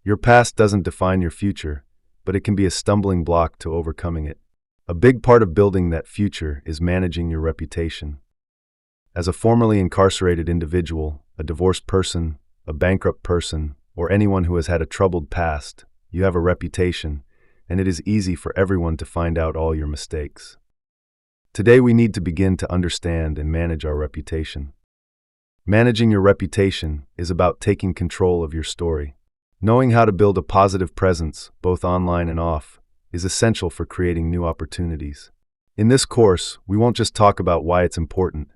Your past doesn't define your future, but it can be a stumbling block to overcoming it. A big part of building that future is managing your reputation. As a formerly incarcerated individual, a divorced person, a bankrupt person, or anyone who has had a troubled past, you have a reputation, and it is easy for everyone to find out all your mistakes. Today we need to begin to understand and manage our reputation. Managing your reputation is about taking control of your story. Knowing how to build a positive presence, both online and off, is essential for creating new opportunities. In this course, we won't just talk about why it's important.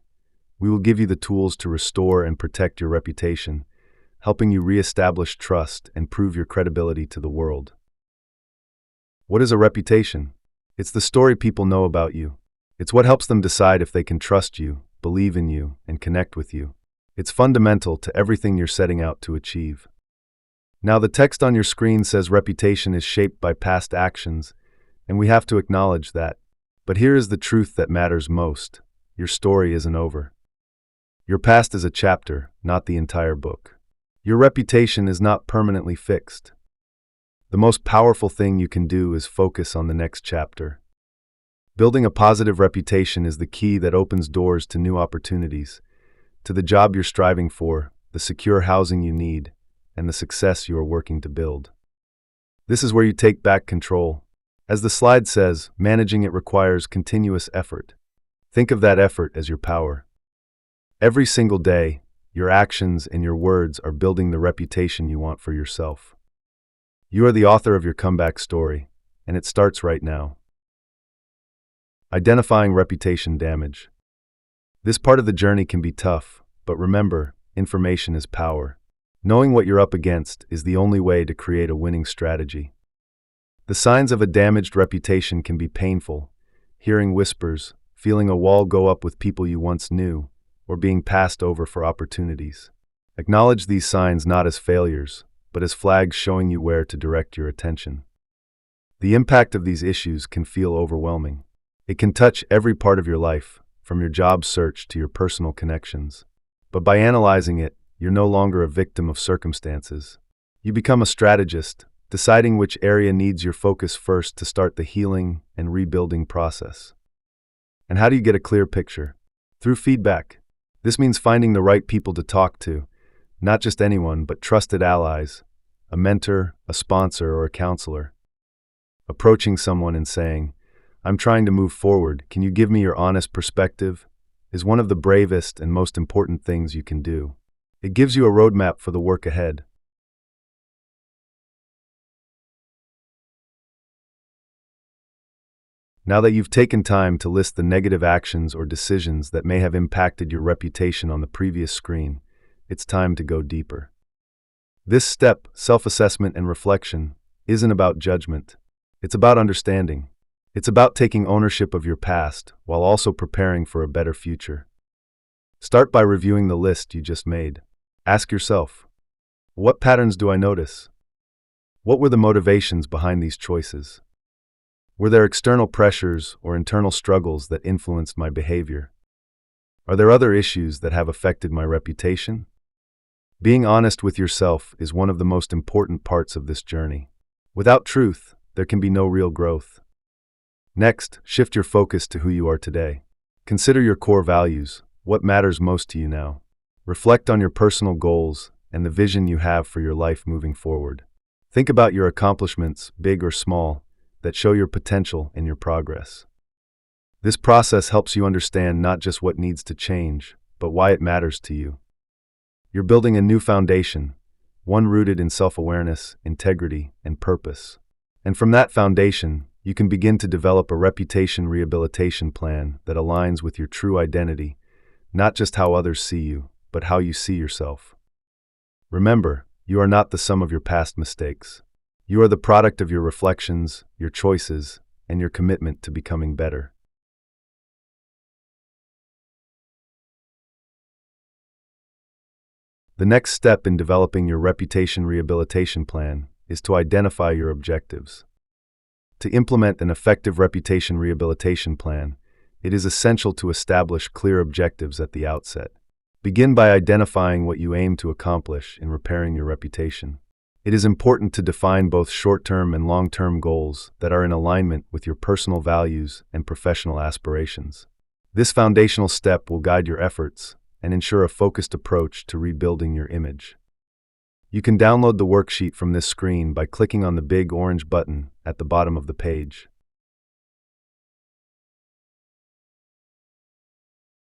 We will give you the tools to restore and protect your reputation, helping you reestablish trust and prove your credibility to the world. What is a reputation? It's the story people know about you. It's what helps them decide if they can trust you, believe in you, and connect with you. It's fundamental to everything you're setting out to achieve. Now, the text on your screen says reputation is shaped by past actions, and we have to acknowledge that. But here is the truth that matters most. Your story isn't over. Your past is a chapter, not the entire book. Your reputation is not permanently fixed. The most powerful thing you can do is focus on the next chapter. Building a positive reputation is the key that opens doors to new opportunities, to the job you're striving for, the secure housing you need, and the success you are working to build. This is where you take back control. As the slide says, managing it requires continuous effort. Think of that effort as your power. Every single day, your actions and your words are building the reputation you want for yourself. You are the author of your comeback story, and it starts right now. Identifying reputation damage. This part of the journey can be tough, but remember, information is power. Knowing what you're up against is the only way to create a winning strategy. The signs of a damaged reputation can be painful: hearing whispers, feeling a wall go up with people you once knew, or being passed over for opportunities. Acknowledge these signs not as failures, but as flags showing you where to direct your attention. The impact of these issues can feel overwhelming. It can touch every part of your life, from your job search to your personal connections. But by analyzing it, you're no longer a victim of circumstances. You become a strategist, deciding which area needs your focus first to start the healing and rebuilding process. And how do you get a clear picture? Through feedback. This means finding the right people to talk to, not just anyone, but trusted allies, a mentor, a sponsor, or a counselor. Approaching someone and saying, "I'm trying to move forward, can you give me your honest perspective?" is one of the bravest and most important things you can do. It gives you a roadmap for the work ahead. Now that you've taken time to list the negative actions or decisions that may have impacted your reputation on the previous screen, it's time to go deeper. This step, self-assessment and reflection, isn't about judgment. It's about understanding. It's about taking ownership of your past while also preparing for a better future. Start by reviewing the list you just made. Ask yourself, what patterns do I notice? What were the motivations behind these choices? Were there external pressures or internal struggles that influenced my behavior? Are there other issues that have affected my reputation? Being honest with yourself is one of the most important parts of this journey. Without truth, there can be no real growth. Next, shift your focus to who you are today. Consider your core values, what matters most to you now. Reflect on your personal goals and the vision you have for your life moving forward. Think about your accomplishments, big or small, that show your potential and your progress. This process helps you understand not just what needs to change, but why it matters to you. You're building a new foundation, one rooted in self-awareness, integrity, and purpose. And from that foundation, you can begin to develop a reputation rehabilitation plan that aligns with your true identity, not just how others see you, but how you see yourself. Remember, you are not the sum of your past mistakes. You are the product of your reflections, your choices, and your commitment to becoming better. The next step in developing your reputation rehabilitation plan is to identify your objectives. To implement an effective reputation rehabilitation plan, it is essential to establish clear objectives at the outset. Begin by identifying what you aim to accomplish in repairing your reputation. It is important to define both short-term and long-term goals that are in alignment with your personal values and professional aspirations. This foundational step will guide your efforts and ensure a focused approach to rebuilding your image. You can download the worksheet from this screen by clicking on the big orange button at the bottom of the page.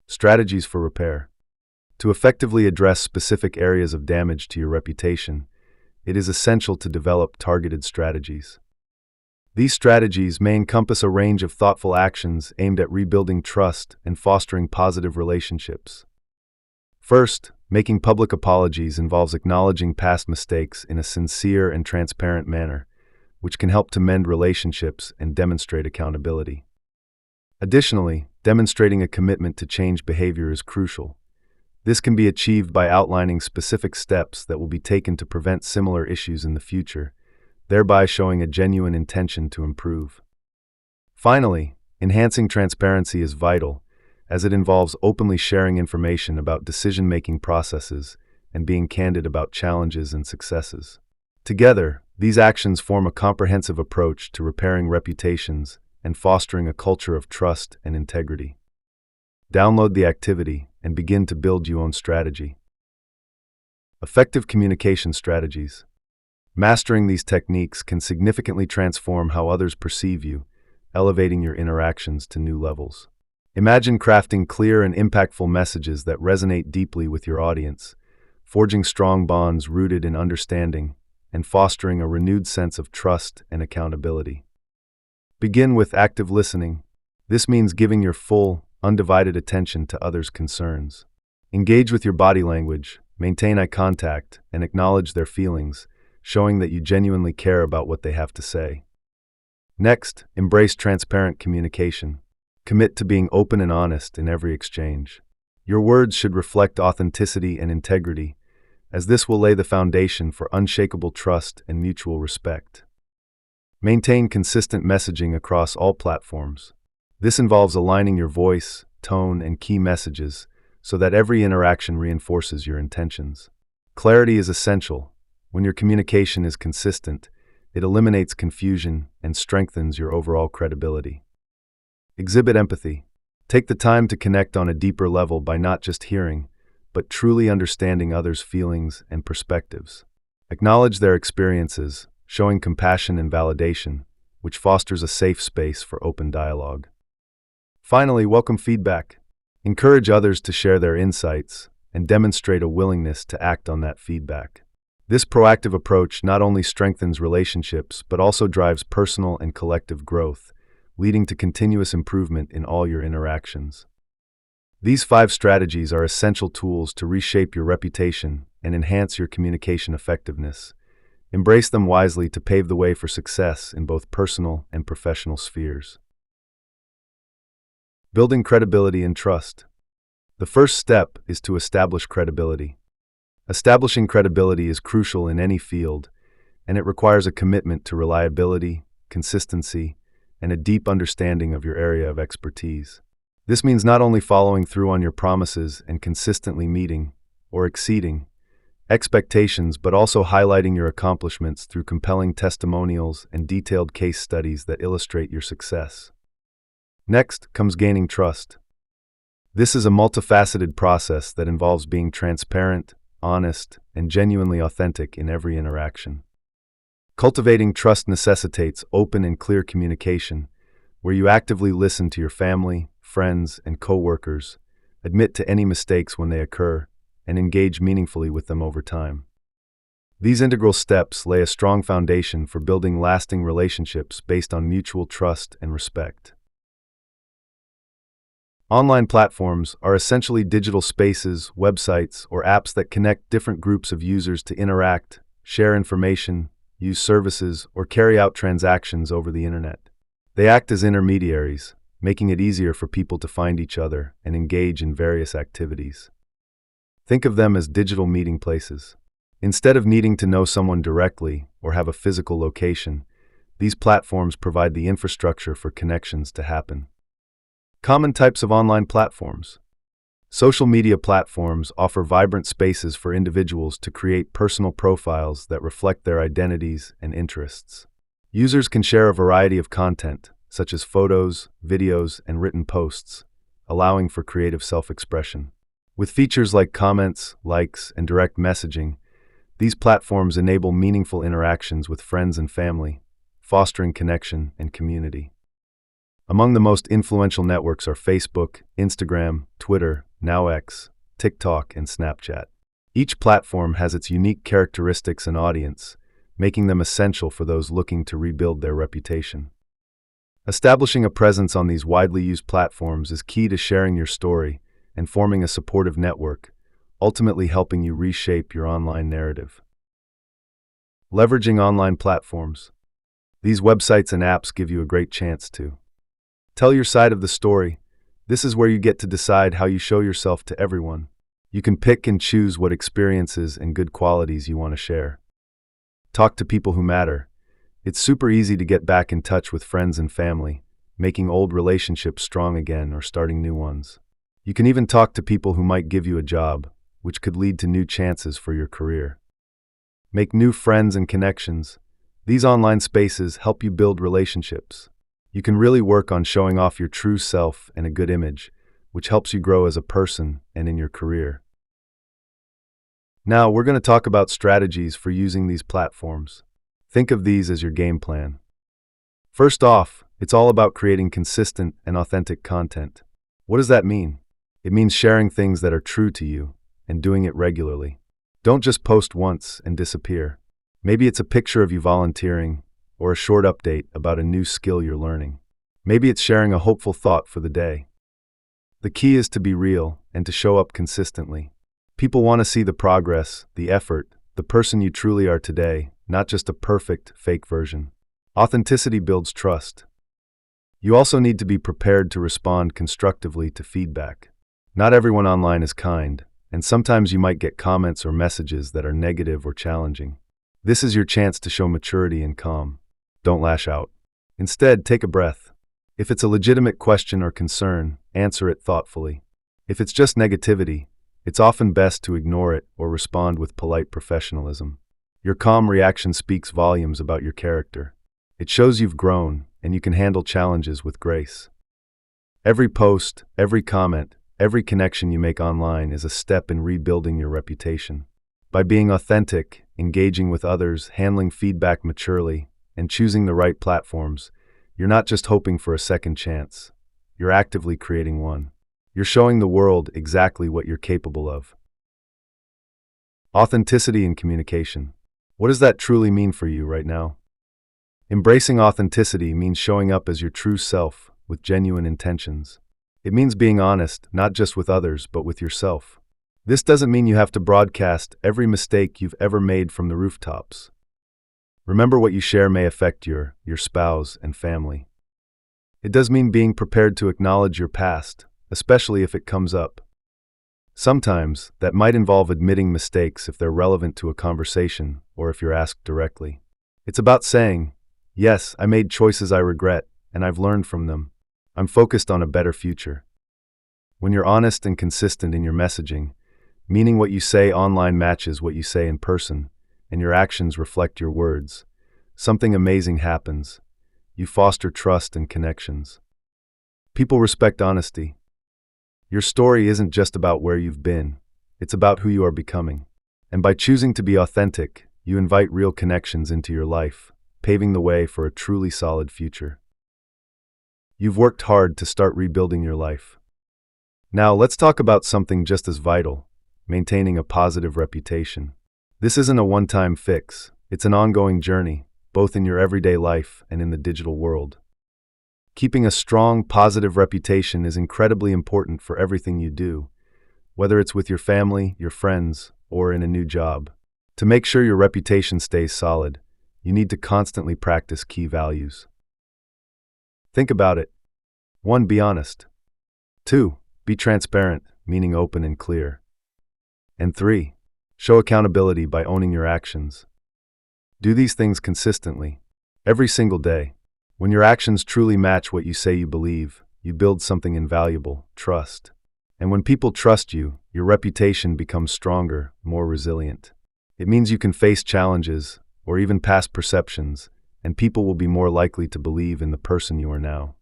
Strategies for repair. To effectively address specific areas of damage to your reputation, it is essential to develop targeted strategies. These strategies may encompass a range of thoughtful actions aimed at rebuilding trust and fostering positive relationships. First, making public apologies involves acknowledging past mistakes in a sincere and transparent manner, which can help to mend relationships and demonstrate accountability. Additionally, demonstrating a commitment to change behavior is crucial. This can be achieved by outlining specific steps that will be taken to prevent similar issues in the future, thereby showing a genuine intention to improve. Finally, enhancing transparency is vital, as it involves openly sharing information about decision-making processes and being candid about challenges and successes. Together, these actions form a comprehensive approach to repairing reputations and fostering a culture of trust and integrity. Download the activity and begin to build your own strategy. Effective communication strategies. Mastering these techniques can significantly transform how others perceive you, elevating your interactions to new levels. Imagine crafting clear and impactful messages that resonate deeply with your audience, forging strong bonds rooted in understanding, and fostering a renewed sense of trust and accountability. Begin with active listening. This means giving your full, undivided attention to others' concerns. Engage with your body language, maintain eye contact, and acknowledge their feelings, showing that you genuinely care about what they have to say. Next, embrace transparent communication. Commit to being open and honest in every exchange. Your words should reflect authenticity and integrity, as this will lay the foundation for unshakable trust and mutual respect. Maintain consistent messaging across all platforms. This involves aligning your voice, tone, and key messages so that every interaction reinforces your intentions. Clarity is essential. When your communication is consistent, it eliminates confusion and strengthens your overall credibility. Exhibit empathy. Take the time to connect on a deeper level by not just hearing, but truly understanding others' feelings and perspectives. Acknowledge their experiences, showing compassion and validation, which fosters a safe space for open dialogue. Finally, welcome feedback. Encourage others to share their insights and demonstrate a willingness to act on that feedback. This proactive approach not only strengthens relationships but also drives personal and collective growth, leading to continuous improvement in all your interactions. These 5 strategies are essential tools to reshape your reputation and enhance your communication effectiveness. Embrace them wisely to pave the way for success in both personal and professional spheres. Building credibility and trust. The first step is to establish credibility. Establishing credibility is crucial in any field, and it requires a commitment to reliability, consistency, and a deep understanding of your area of expertise. This means not only following through on your promises and consistently meeting or exceeding expectations, but also highlighting your accomplishments through compelling testimonials and detailed case studies that illustrate your success. Next comes gaining trust. This is a multifaceted process that involves being transparent, honest, and genuinely authentic in every interaction. Cultivating trust necessitates open and clear communication, where you actively listen to your family, friends, and coworkers, admit to any mistakes when they occur, and engage meaningfully with them over time. These integral steps lay a strong foundation for building lasting relationships based on mutual trust and respect. Online platforms are essentially digital spaces, websites, or apps that connect different groups of users to interact, share information, use services, or carry out transactions over the internet. They act as intermediaries, making it easier for people to find each other and engage in various activities. Think of them as digital meeting places. Instead of needing to know someone directly or have a physical location, these platforms provide the infrastructure for connections to happen. Common types of online platforms. Social media platforms offer vibrant spaces for individuals to create personal profiles that reflect their identities and interests. Users can share a variety of content, such as photos, videos, and written posts, allowing for creative self-expression. With features like comments, likes, and direct messaging, these platforms enable meaningful interactions with friends and family, fostering connection and community. Among the most influential networks are Facebook, Instagram, Twitter, now X, TikTok, and Snapchat. Each platform has its unique characteristics and audience, making them essential for those looking to rebuild their reputation. Establishing a presence on these widely used platforms is key to sharing your story and forming a supportive network, ultimately helping you reshape your online narrative. Leveraging online platforms. These websites and apps give you a great chance to tell your side of the story. This is where you get to decide how you show yourself to everyone. You can pick and choose what experiences and good qualities you want to share. Talk to people who matter. It's super easy to get back in touch with friends and family, making old relationships strong again or starting new ones. You can even talk to people who might give you a job, which could lead to new chances for your career. Make new friends and connections. These online spaces help you build relationships. You can really work on showing off your true self and a good image, which helps you grow as a person and in your career. Now, we're going to talk about strategies for using these platforms. Think of these as your game plan. First off, it's all about creating consistent and authentic content. What does that mean? It means sharing things that are true to you and doing it regularly. Don't just post once and disappear. Maybe it's a picture of you volunteering, or a short update about a new skill you're learning. Maybe it's sharing a hopeful thought for the day. The key is to be real and to show up consistently. People want to see the progress, the effort, the person you truly are today, not just a perfect, fake version. Authenticity builds trust. You also need to be prepared to respond constructively to feedback. Not everyone online is kind, and sometimes you might get comments or messages that are negative or challenging. This is your chance to show maturity and calm. Don't lash out. Instead, take a breath. If it's a legitimate question or concern, answer it thoughtfully. If it's just negativity, it's often best to ignore it or respond with polite professionalism. Your calm reaction speaks volumes about your character. It shows you've grown and you can handle challenges with grace. Every post, every comment, every connection you make online is a step in rebuilding your reputation. By being authentic, engaging with others, handling feedback maturely, and choosing the right platforms, you're not just hoping for a second chance. You're actively creating one. You're showing the world exactly what you're capable of. Authenticity in communication. What does that truly mean for you right now? Embracing authenticity means showing up as your true self with genuine intentions. It means being honest, not just with others, but with yourself. This doesn't mean you have to broadcast every mistake you've ever made from the rooftops. Remember, what you share may affect your spouse and family. It does mean being prepared to acknowledge your past, especially if it comes up. Sometimes, that might involve admitting mistakes if they're relevant to a conversation or if you're asked directly. It's about saying, "Yes, I made choices I regret, and I've learned from them. I'm focused on a better future." When you're honest and consistent in your messaging, meaning what you say online matches what you say in person, and your actions reflect your words, something amazing happens. You foster trust and connections. People respect honesty. Your story isn't just about where you've been, it's about who you are becoming. And by choosing to be authentic, you invite real connections into your life, paving the way for a truly solid future. You've worked hard to start rebuilding your life. Now let's talk about something just as vital: maintaining a positive reputation. This isn't a one-time fix. It's an ongoing journey, both in your everyday life and in the digital world. Keeping a strong, positive reputation is incredibly important for everything you do, whether it's with your family, your friends, or in a new job. To make sure your reputation stays solid, you need to constantly practice key values. Think about it. 1. Be honest. 2. Be transparent, meaning open and clear. And 3. Show accountability by owning your actions. Do these things consistently, every single day. When your actions truly match what you say you believe, you build something invaluable: trust. And when people trust you, your reputation becomes stronger, more resilient. It means you can face challenges, or even past perceptions, and people will be more likely to believe in the person you are now.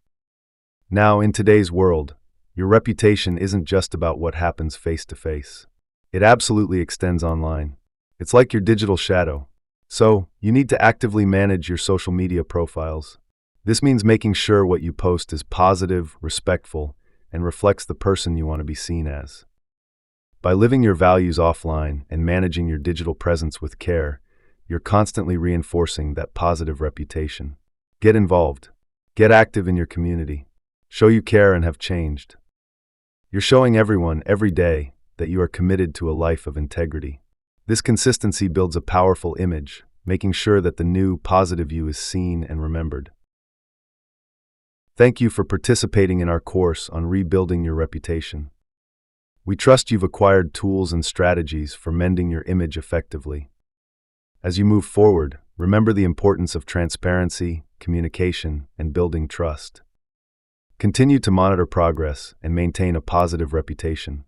Now, in today's world, your reputation isn't just about what happens face to face. It absolutely extends online. It's like your digital shadow. So, you need to actively manage your social media profiles. This means making sure what you post is positive, respectful, and reflects the person you want to be seen as. By living your values offline and managing your digital presence with care, you're constantly reinforcing that positive reputation. Get involved. Get active in your community. Show you care and have changed. You're showing everyone, every day, that you are committed to a life of integrity. This consistency builds a powerful image, making sure that the new, positive you is seen and remembered. Thank you for participating in our course on rebuilding your reputation. We trust you've acquired tools and strategies for mending your image effectively. As you move forward, remember the importance of transparency, communication, and building trust. Continue to monitor progress and maintain a positive reputation.